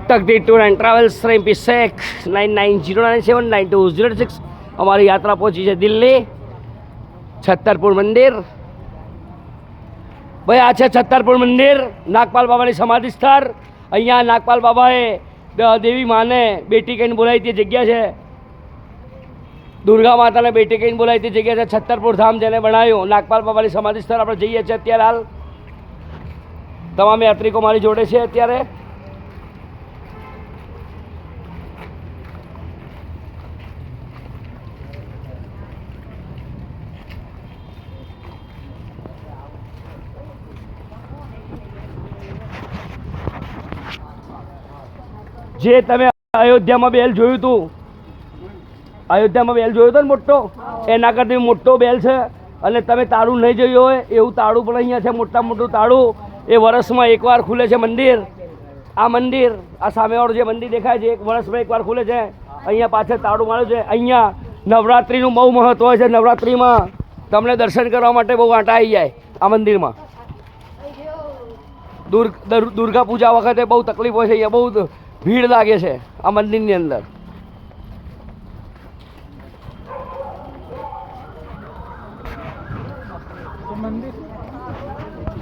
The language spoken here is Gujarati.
તકદીર tour and travels Shri Sheikh 9909792006 અમારી યાત્રા પહોંચી છે દિલ્હી છત્તરપુર મંદિર। ભાઈ આ છે છત્તરપુર મંદિર, નાગપાલ બાબાની સમાધિ સ્થળ। અહીંયા નાગપાલ બાબાએ દેવી માને બેટી કહીને બોલાવી તે જગ્યા છે, દુર્ગા માતાને બેટી કહીને બોલાવી તે જગ્યા છે છત્તરપુર ધામ જેને બનાવ્યું નાગપાલ બાબાની સમાધિ સ્થળ। આપણે જઈએ છીએ અત્યારે હાલ, તમામ યાત્રિકો મારી જોડે છે અત્યારે। જે તમે અયોધ્યામાં બેલ જોયું હતું, અયોધ્યામાં બેલ જોયો હતો ને મોટો, એના કરતી મોટો બેલ છે। અને તમે તાળું નહીં જોયું હોય એવું તાળું પણ અહીંયા છે, મોટા મોટું તાળું। એ વર્ષમાં એકવાર ખુલે છે મંદિર। આ મંદિર, આ સામેવાળું જે મંદિર દેખાય છે, એક વર્ષમાં એકવાર ખુલે છે। અહીંયા પાછળ તાળું માર્યું છે। અહીંયા નવરાત્રિનું બહુ મહત્વ હોય છે। નવરાત્રિમાં તમને દર્શન કરવા માટે બહુ આંટા આવી જાય આ મંદિરમાં। દુર્ગા પૂજા વખતે બહુ તકલીફ હોય છે, અહીંયા બહુ ભીડ લાગે છે આ મંદિરની અંદર। મંદિર